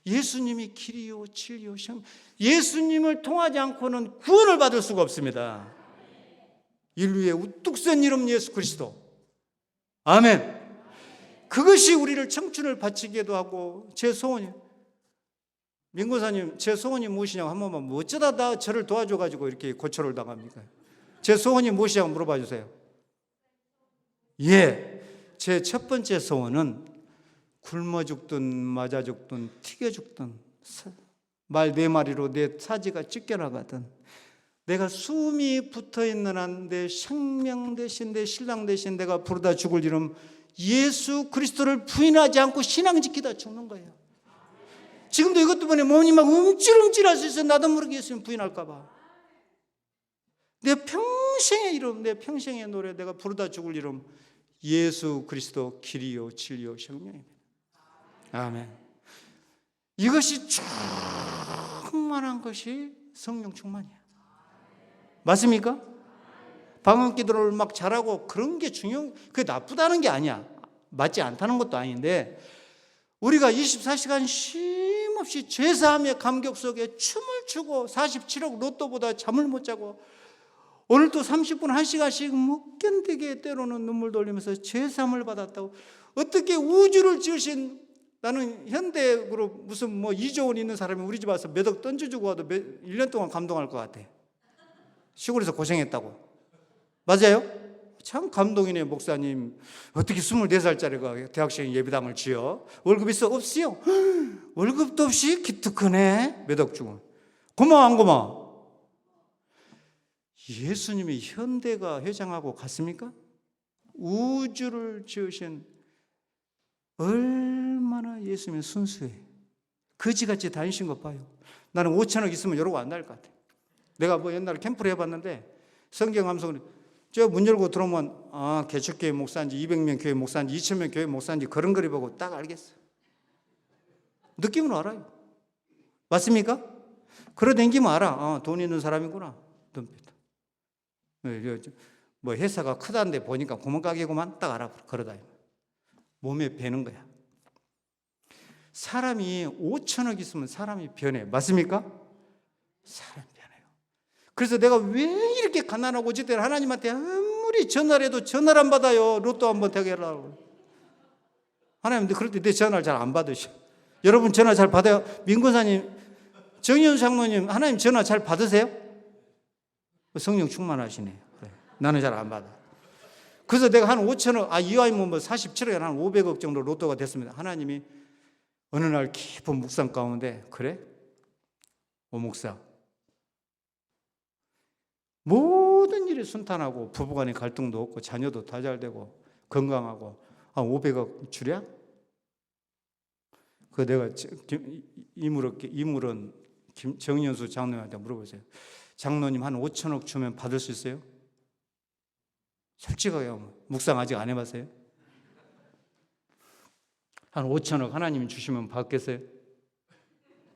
A: 예수님이 길이요 진리요 생명, 예수님을 통하지 않고는 구원을 받을 수가 없습니다. 인류의 우뚝 선 이름 예수 그리스도, 아멘. 그것이 우리를 청춘을 바치게도 하고, 제 소원이, 민고사님, 제 소원이 무엇이냐고 한 번만, 어쩌다 나 저를 도와줘가지고 이렇게 고초를 당합니까? 제 소원이 무엇이냐고 물어봐 주세요. 예, 제 첫 번째 소원은 굶어 죽든 맞아 죽든 튀겨 죽든 말 4마리로 내 사지가 찢겨나가든 내가 숨이 붙어있는 한 내 생명 대신 내 신랑 대신 내가 부르다 죽을 이름 예수 그리스도를 부인하지 않고 신앙 지키다 죽는 거예요. 지금도 이것 때문에 몸이 막 움찔움찔할 수 있어요. 나도 모르게 예수님 부인할까 봐. 내 평생의 이름, 내 평생의 노래, 내가 부르다 죽을 이름 예수 그리스도 길이요 진리요 생명입니다. 아멘. 이것이 충만한 것이 성령 충만이야. 맞습니까? 방언 기도를 막 잘하고 그런 게 그게 나쁘다는 게 아니야. 맞지 않다는 것도 아닌데, 우리가 24시간 쉼없이 죄사함의 감격 속에 춤을 추고 47억 로또보다 잠을 못 자고 오늘도 30분 1시간씩 못 견디게 때로는 눈물 돌리면서 죄사함을 받았다고, 어떻게 우주를 지으신, 나는 현대그룹 무슨 뭐 2조 원 있는 사람이 우리 집 와서 몇 억 던져주고 와도 1년 동안 감동할 것 같아. 시골에서 고생했다고. 맞아요? 참 감동이네. 목사님, 어떻게 24살짜리가 대학생 예배당을 지어? 월급 있어? 없어요. 월급도 없이 기특하네. 몇 억 주고. 고마워 안 고마워? 예수님이 현대가 회장하고 같습니까? 우주를 지으신, 얼마나 예수님이 순수해. 거지같이 다니신 것 봐요. 나는 5천억 있으면 이러고 안 날 것 같아. 내가 뭐 옛날에 캠프를 해봤는데 성경 암송을 저 문 열고 들어오면 개척교회 목사인지 200명 교회 목사인지 2000명 교회 목사인지 걸음걸이 보고 딱 알겠어. 느낌으로 알아요. 맞습니까? 걸어다니면 알아. 돈 있는 사람이구나. 뭐 회사가 크다는데 보니까 구멍가게구만. 딱 알아. 걸어다니면 몸에 배는 거야. 사람이 5천억 있으면 사람이 변해. 맞습니까? 사람이 변해요. 그래서 내가 왜 이렇게 가난하고 어쨌든 하나님한테 아무리 전화를 해도 전화를 안 받아요. 로또 한번 되게 하려고. 하나님, 그럴 때 내 전화를 잘 안 받으셔. 여러분 전화 잘 받아요? 민권사님, 정현수 장로님, 하나님 전화 잘 받으세요? 성령 충만하시네. 그래. 나는 잘 안 받아. 그래서 내가 한 5천억, 이왕이면 뭐 47억에 한 500억 정도 로또가 됐습니다. 하나님이 어느 날 깊은 묵상 가운데, 그래? 오 목사, 모든 일이 순탄하고 부부간의 갈등도 없고 자녀도 다 잘 되고 건강하고 500억 주랴? 그 내가 이물은 정연수 장로님한테 물어보세요. 장로님 한 5천억 주면 받을 수 있어요? 솔직하게 묵상 아직 안 해봤어요? 한 5천억 하나님이 주시면 받겠어요?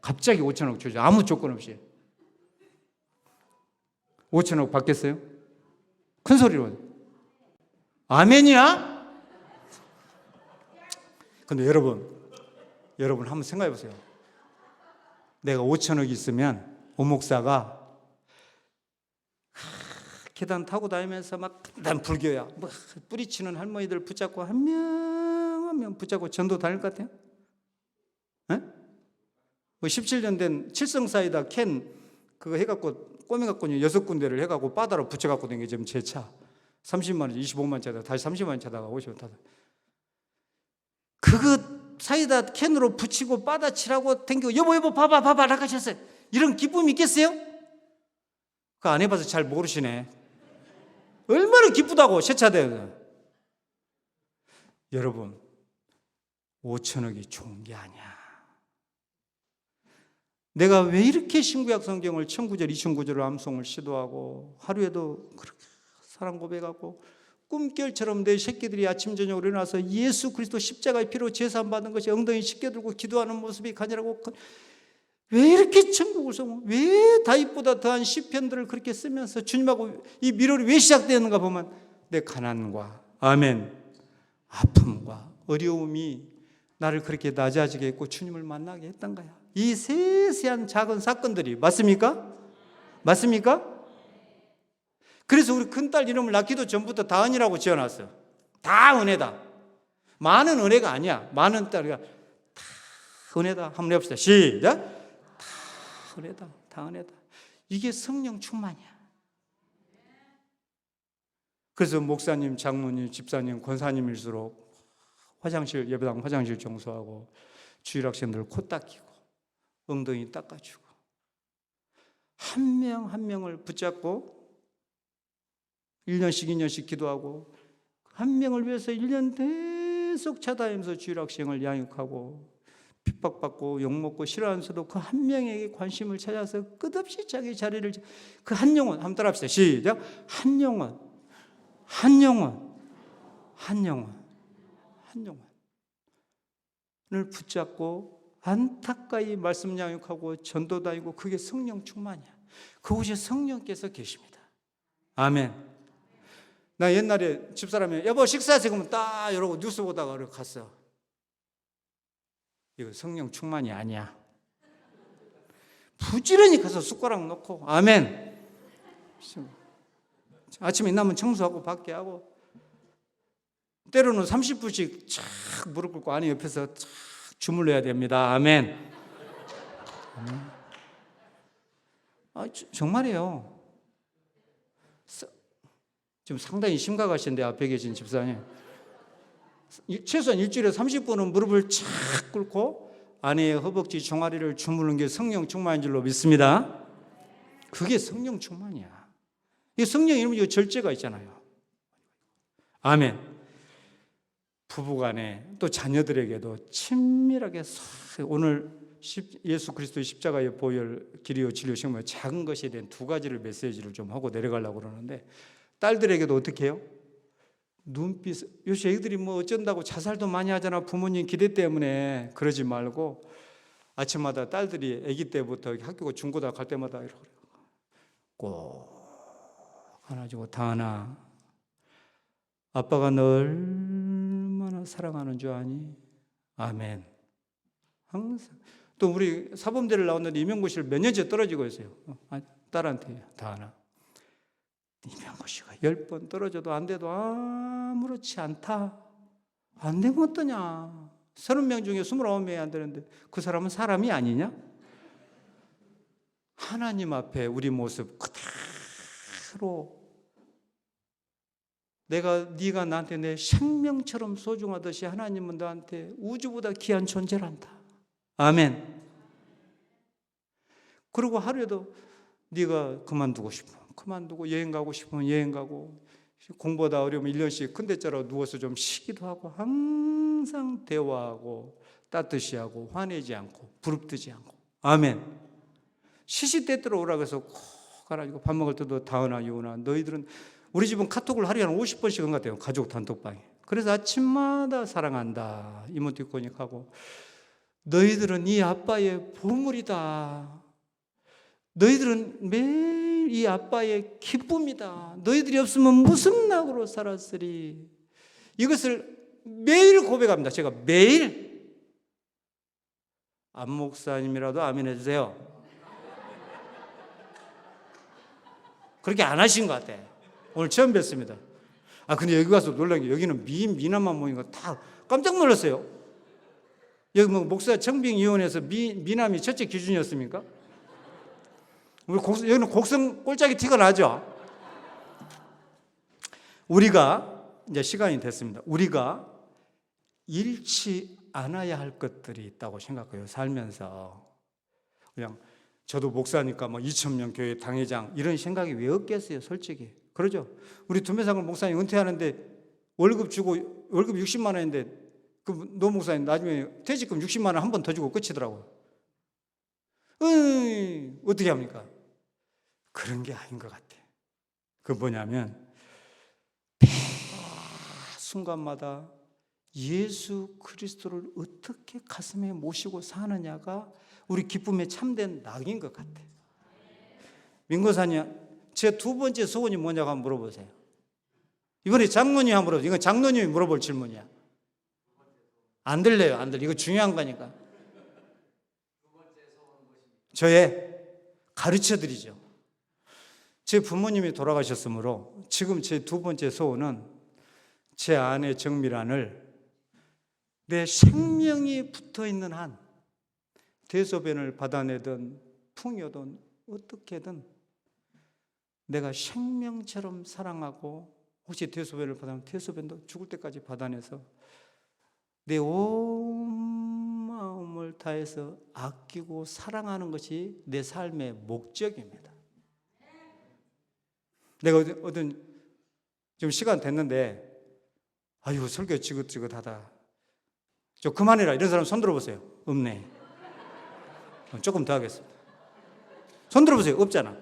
A: 갑자기 5천억 주죠. 아무 조건 없이. 5천억 받겠어요? 큰 소리로. 아멘이야? 근데 여러분 한번 생각해 보세요. 내가 5천억이 있으면 오 목사가 계단 타고 다니면서 난 불교야. 뿌리치는 할머니들 붙잡고 한 명 한 명 붙잡고 전도 다닐 것 같아요? 에? 뭐 17년 된 칠성사이다 캔 그거 해갖고 꼬매갖고 6군데를 해갖고 바다로 붙여갖고 된 게 지금 제 차. 30만 원, 25만 차다가 다시 30만 원 차다가 50만 타다. 그거 사이다 캔으로 붙이고 바다 칠하고 댕기고 여보 봐봐 나가셨어요. 이런 기쁨이 있겠어요? 그거 안 해봐서 잘 모르시네. 얼마나 기쁘다고 세차돼요. 여러분 5천억이 좋은 게 아니야. 내가 왜 이렇게 신구약 성경을 1000구절 2000구절을 암송을 시도하고 하루에도 그렇게 사랑 고백하고 꿈결처럼 내 새끼들이 아침 저녁으로 일어나서 예수 그리스도 십자가의 피로 제사받는 것이 엉덩이 씻겨 들고 기도하는 모습이 가니라고. 왜 이렇게 천국을 송? 왜 다윗보다 더한 시편들을 그렇게 쓰면서 주님하고 이 미로를 왜 시작되는가 보면 내 가난과 아멘 아픔과 어려움이 나를 그렇게 낮아지게 했고 주님을 만나게 했던 거야. 이 세세한 작은 사건들이 맞습니까? 맞습니까? 그래서 우리 큰딸 이름을 낳기도 전부터 다은이라고 지어놨어. 다 은혜다. 많은 은혜가 아니야. 많은 딸이가 다 은혜다. 한번 해봅시다. 시작. 다 은혜다. 다 은혜다. 이게 성령 충만이야. 그래서 목사님, 장로님, 집사님, 권사님일수록 화장실, 예배당 화장실 청소하고 주일 학생들 코 닦이고 엉덩이 닦아주고 한 명 한 명을 붙잡고 1년씩 2년씩 기도하고 한 명을 위해서 1년 계속 찾아다니면서 주일 학생을 양육하고 핍박받고 욕먹고 싫어하면서도 그 한 명에게 관심을 찾아서 끝없이 자기 자리를 그 한 영혼 한번 따라합시다. 시작. 한 영혼 한 영혼 한 영혼 한 영혼을 붙잡고 안타까이 말씀 양육하고 전도 다니고 그게 성령 충만이야. 그곳에 성령께서 계십니다. 아멘. 나 옛날에 집사람이 여보 식사하세요 그러면 딱 이러고 뉴스 보다가 이렇게 갔어. 이거 성령 충만이 아니야. 부지런히 가서 숟가락 놓고 아멘. 아침에 나면 청소하고 밖에 하고 때로는 30분씩 착 무릎 꿇고 아내 옆에서 착 주물러야 됩니다. 아멘. 정말이에요. 지금 상당히 심각하신데 앞에 계신 집사님 최소한 일주일에 30분은 무릎을 착 꿇고 아내의 허벅지 종아리를 주무르는 게 성령 충만인 줄로 믿습니다. 그게 성령 충만이야. 이 성령 이름이 절제가 있잖아요. 아멘. 부부간에 또 자녀들에게도 친밀하게 오늘 예수 그리스도의 십자가의 보혈 길이요 진리요 생명 작은 것에 대한 두 가지를 메시지를 좀 하고 내려가려고 그러는데 딸들에게도 어떻게 해요? 눈빛 요새 애들이 뭐 어쩐다고 자살도 많이 하잖아. 부모님 기대 때문에. 그러지 말고 아침마다 딸들이 아기 때부터 학교 중고등학교 갈 때마다 이러고 꼭 안아주고 다은아 아빠가 널 얼마나 사랑하는 줄 아니? 아멘. 항상. 또 우리 사범대를 나왔는데 임용고시를 몇 년째 떨어지고 있어요. 딸한테 다은아 임용고시가 10번 떨어져도 안 돼도 아무렇지 않다. 안 되면 어떠냐? 30명 중에 29명이 안 되는데 그 사람은 사람이 아니냐? 하나님 앞에 우리 모습 그대로 네가 나한테 내 생명처럼 소중하듯이 하나님은 너한테 우주보다 귀한 존재란다. 아멘. 그리고 하루에도 네가 그만두고 싶으면 그만두고 여행 가고 싶으면 여행 가고 공부하다 어려우면 1년씩 큰 데짜로 누워서 좀 쉬기도 하고 항상 대화하고 따뜻이 하고 화내지 않고 부릅뜨지 않고 아멘. 시시때때로 오라고 해서 꼭 가라지고 밥 먹을 때도 다은아 유은아 너희들은 우리 집은 카톡을 하루에 한 50번씩 한 것 같아요. 가족 단톡방에. 그래서 아침마다 사랑한다 이모티콘이 하고 너희들은 이 아빠의 보물이다. 너희들은 매일 이 아빠의 기쁨이다. 너희들이 없으면 무슨 낙으로 살았으리. 이것을 매일 고백합니다. 제가 매일. 안 목사님이라도 아멘 해주세요. 그렇게 안 하신 것 같아. 오늘 처음 뵀습니다. 근데 여기 가서 놀란 게 여기는 미남만 모인 거 다 깜짝 놀랐어요. 여기 뭐 목사 청빙위원회에서 미남이 첫째 기준이었습니까? 여기는 곡성 꼴짝이 티가 나죠? 우리가 이제 시간이 됐습니다. 우리가 잃지 않아야 할 것들이 있다고 생각해요. 살면서. 그냥 저도 목사니까 뭐 2,000명 교회 당회장 이런 생각이 왜 없겠어요, 솔직히. 그러죠? 우리 두메상을 목사님 은퇴하는데 월급 주고 월급 60만 원인데 노 목사님 나중에 퇴직금 60만 원 한 번 더 주고 끝이더라고요. 어떻게 합니까? 그런 게 아닌 것 같아. 그 뭐냐면 매 순간마다 예수 그리스도를 어떻게 가슴에 모시고 사느냐가 우리 기쁨의 참된 낙인 것 같아. 민고사님, 제 두 번째 소원이 뭐냐고 한번 물어보세요. 이번에 장로님이 한번 물어보세요. 이건 장로님이 물어볼 질문이야. 안 들려요, 안 들려. 이거 중요한 거니까. 저의 가르쳐 드리죠. 제 부모님이 돌아가셨으므로 지금 제 두 번째 소원은 제 아내 정미란을 내 생명이 붙어 있는 한 대소변을 받아내든 풍요든 어떻게든 내가 생명처럼 사랑하고 혹시 대소변을 받아내면 대소변도 죽을 때까지 받아내서 내 온 마음을 다해서 아끼고 사랑하는 것이 내 삶의 목적입니다. 내가 어떤 지금 시간 됐는데 아유 설교 지긋지긋하다. 저 그만해라 이런 사람 손 들어보세요. 없네. 조금 더 하겠습니다. 손 들어보세요. 없잖아.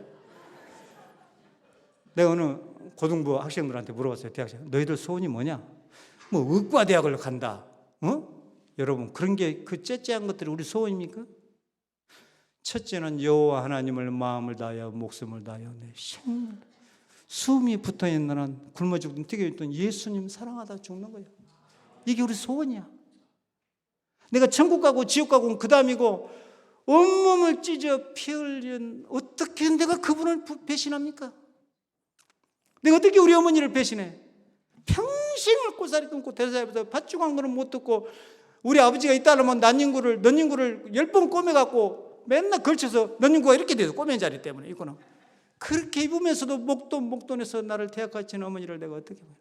A: 내가 어느 고등부 학생들한테 물어봤어요. 대학생 너희들 소원이 뭐냐? 뭐 의과대학을 간다. 여러분 그런 게 그 째째한 것들이 우리 소원입니까? 첫째는 여호와 하나님을 마음을 다하여 목숨을 다하여 내 생명 숨이 붙어있는 한 굶어 죽든 튀겨 있던 예수님 사랑하다 죽는 거예요. 이게 우리 소원이야. 내가 천국 가고 지옥 가고 그 다음이고 온몸을 찢어 피 흘린 어떻게 내가 그분을 배신합니까? 내가 어떻게 우리 어머니를 배신해? 평생을 꼬사리 끊고 대사에서 밭주간 거는 못 듣고 우리 아버지가 있다면 넌닝구를 10번 꼬매갖고 맨날 걸쳐서 넌닝구가 이렇게 돼서 꼬맨 자리 때문에 있구나. 그렇게 입으면서도 목돈에서 나를 대학가르치는 어머니를 내가 어떻게 봐요?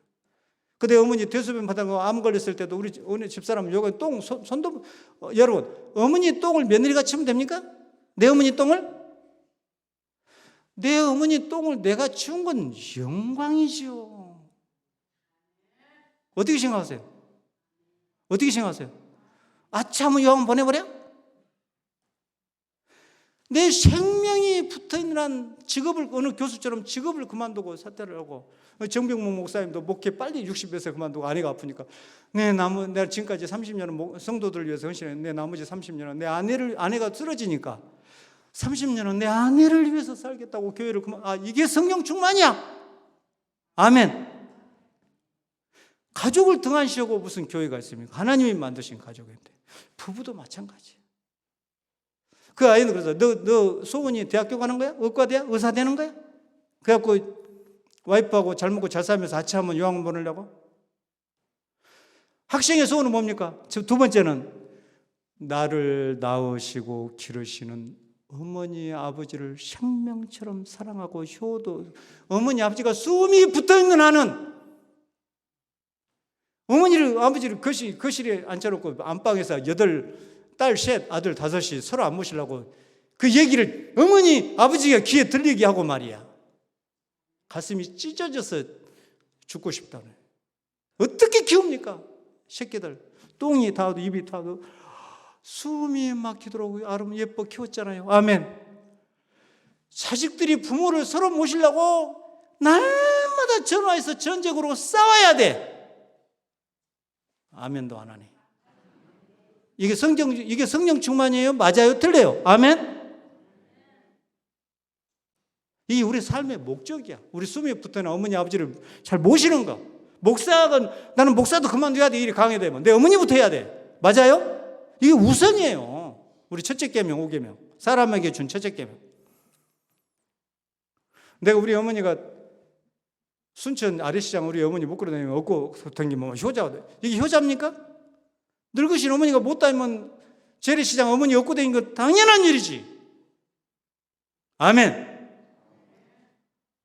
A: 그때 어머니 대소변 받아고 암 걸렸을 때도 우리 어느 집사람 요거 똥 손도 여러분 어머니 똥을 며느리가 치면 됩니까? 내 어머니 똥을? 내 어머니 똥을 내가 치운 건 영광이지요. 어떻게 생각하세요? 어떻게 생각하세요? 아차 한번 요한 보내버려? 내 생명이 붙어있는 한 직업을 어느 교수처럼 직업을 그만두고 사퇴를 하고 정병무 목사님도 목회 빨리 60몇 세 그만두고 아내가 아프니까 내가 지금까지 30년은 성도들을 위해서 헌신했는데 내 나머지 30년은 내 아내가 쓰러지니까 30년은 내 아내를 위해서 살겠다고 교회를 이게 성령 충만이야. 아멘. 가족을 등한시하고 무슨 교회가 있습니까? 하나님이 만드신 가족인데 부부도 마찬가지. 그 아이는 그래서 너 소원이 대학교 가는 거야? 의과대학? 의사 되는 거야? 그래갖고 와이프하고 잘 먹고 잘 살면서 아치 한번 유학 보내려고? 학생의 소원은 뭡니까? 두 번째는 나를 낳으시고 기르시는 어머니 아버지를 생명처럼 사랑하고 효도, 어머니 아버지가 숨이 붙어있는 한은 어머니를 아버지를 거실에 앉혀놓고 안방에서 8딸 셋 아들 5이 서로 안 모시려고 그 얘기를 어머니 아버지가 귀에 들리게 하고 말이야. 가슴이 찢어져서 죽고 싶다네. 어떻게 키웁니까? 새끼들 똥이 닿아도 입이 닿아도 숨이 막히도록 아름 예뻐 키웠잖아요. 아멘. 자식들이 부모를 서로 모시려고 날마다 전화해서 전적으로 싸워야 돼. 아멘도 안 하네. 이게 성령 충만이에요? 맞아요? 틀려요? 아멘? 이게 우리 삶의 목적이야. 우리 숨이 붙어있는 어머니 아버지를 잘 모시는 거. 나는 목사도 그만둬야 돼. 일이 강해되면 내 어머니부터 해야 돼. 맞아요? 이게 우선이에요. 우리 첫째 계명 5계명 사람에게 준 첫째 계명. 내가 우리 어머니가 순천 아래시장 우리 어머니 못 걸어다니면 얻고 다니면 효자. 이게 효자입니까? 늙으신 어머니가 못 다니면 재래시장 어머니 얻고 다니는 건 당연한 일이지. 아멘.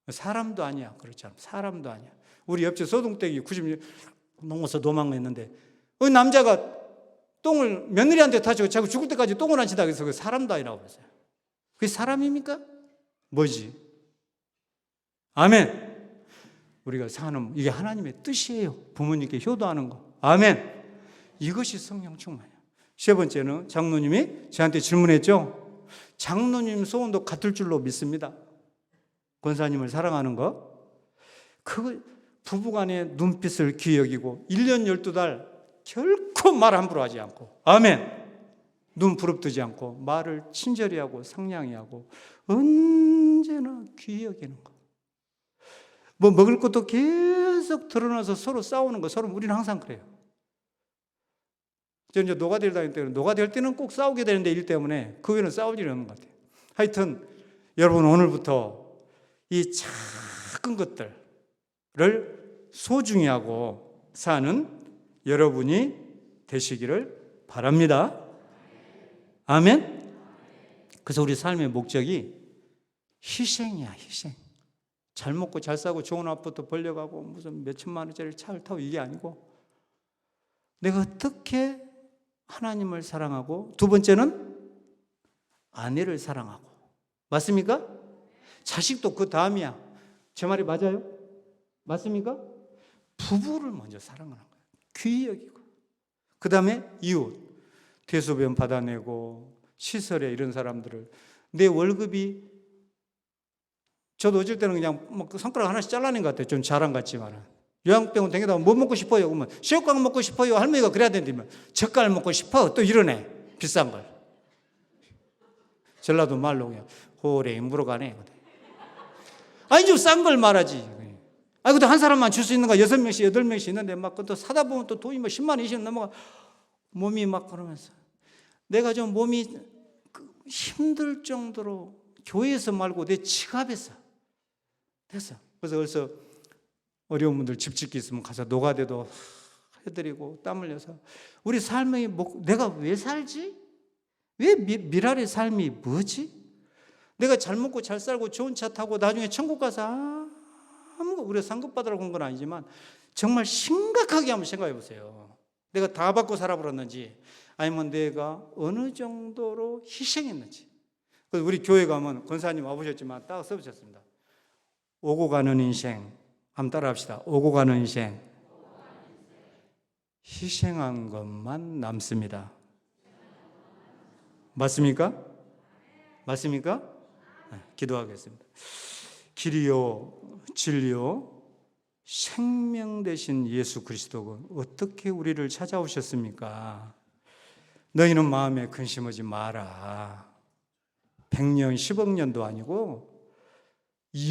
A: 사람도 아니야. 그렇지 않아. 사람도 아니야. 우리 옆집 소동댁이 90년 넘어서 도망했는데 남자가 똥을 며느리한테 타주고 자꾸 죽을 때까지 똥을 안 치다 그래서 그 사람도 아니라고 그랬어요. 그게 사람입니까? 뭐지? 아멘. 우리가 사는 이게 하나님의 뜻이에요. 부모님께 효도하는 거. 아멘. 이것이 성령 충만이에요. 세 번째는 장로님이 저한테 질문했죠. 장로님 소원도 같을 줄로 믿습니다. 권사님을 사랑하는 거. 그 부부간의 눈빛을 귀히 여기고 1년 12달 결코 말 함부로 하지 않고 아멘. 눈 부릅뜨지 않고 말을 친절히 하고 상냥히 하고 언제나 귀히 여기는 거. 뭐 먹을 것도 계속 드러나서 서로 싸우는 거. 서로 우리는 항상 그래요. 저 이제 노가대를 다닐 때는 노가될 때는 꼭 싸우게 되는데 일 때문에 그 외에는 싸울 일이 없는 것 같아요. 하여튼 여러분 오늘부터 이 작은 것들을 소중히 하고 사는 여러분이 되시기를 바랍니다. 아멘. 그래서 우리 삶의 목적이 희생이야. 희생. 잘 먹고 잘 사고 좋은 아파트 벌려가고 무슨 몇천만 원짜리 차를 타고 이게 아니고 내가 어떻게 하나님을 사랑하고 두 번째는 아내를 사랑하고 맞습니까? 자식도 그 다음이야. 제 말이 맞아요? 맞습니까? 부부를 먼저 사랑하는 거예요. 귀히 여기고 그 다음에 이웃 대소변 받아내고 시설에 이런 사람들을 내 월급이 저도 어쩔 때는 그냥 뭐 손가락 하나씩 잘라낸 것 같아요. 좀 자랑 같지만은 요양병원 댕기다가 뭐 먹고 싶어요? 그러면 새우깡 먹고 싶어요. 할머니가 그래야 된다면 젓갈 먹고 싶어. 또 이러네. 비싼 걸. 전라도 말로 그냥 호래 물어가네. 아니 좀 싼 걸 말하지. 아니 그것도 한 사람만 줄 수 있는 거 6명씩 8명씩 있는데 막 또 사다 보면 또 돈이 뭐 10만 원 20만 넘어가 몸이 막 그러면서 내가 좀 몸이 힘들 정도로 교회에서 말고 내 지갑에서 됐어. 그래서 어려운 분들 집 짓기 있으면 가서 노가대도 해드리고 땀 흘려서 우리 삶의 내가 왜 살지? 왜 미랄의 삶이 뭐지? 내가 잘 먹고 잘 살고 좋은 차 타고 나중에 천국 가서 아무거 우리가 상급받으라고 한 건 아니지만 정말 심각하게 한번 생각해 보세요. 내가 다 받고 살아버렸는지 아니면 내가 어느 정도로 희생했는지. 그래서 우리 교회 가면 권사님 와보셨지만 딱 써보셨습니다. 오고 가는 인생 한번 따라 합시다. 오고 가는 인생 희생한 것만 남습니다. 맞습니까? 맞습니까? 네, 기도하겠습니다. 길이요 진리요 생명 되신 예수 그리스도가 어떻게 우리를 찾아오셨습니까? 너희는 마음에 근심하지 마라. 100년 10억 년도 아니고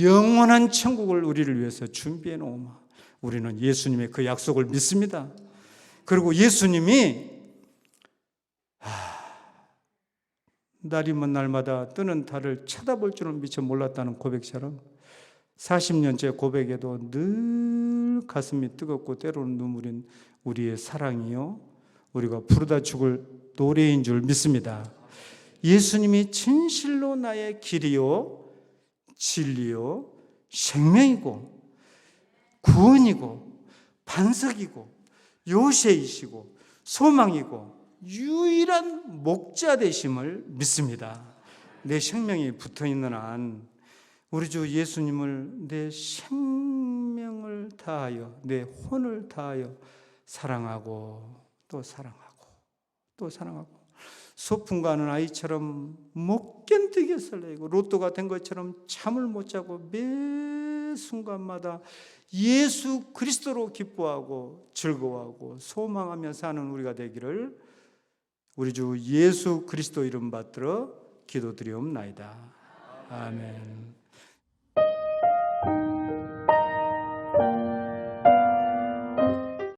A: 영원한 천국을 우리를 위해서 준비해 놓으마. 우리는 예수님의 그 약속을 믿습니다. 그리고 예수님이 날이 먼 날마다 뜨는 달을 쳐다볼 줄은 미처 몰랐다는 고백처럼 40년째 고백에도 늘 가슴이 뜨겁고 때로는 눈물인 우리의 사랑이요 우리가 부르다 죽을 노래인 줄 믿습니다. 예수님이 진실로 나의 길이요 진리요 생명이고 구원이고 반석이고 요새이시고 소망이고 유일한 목자 되심을 믿습니다. 내 생명이 붙어있는 한 우리 주 예수님을 내 생명을 다하여 내 혼을 다하여 사랑하고 또 사랑하고 또 사랑하고 소풍 가는 아이처럼 못 견디게 설레고 로또가 된 것처럼 잠을 못 자고 매 순간마다 예수 그리스도로 기뻐하고 즐거워하고 소망하며 사는 우리가 되기를 우리 주 예수 그리스도 이름 받들어 기도드리옵나이다. 아멘.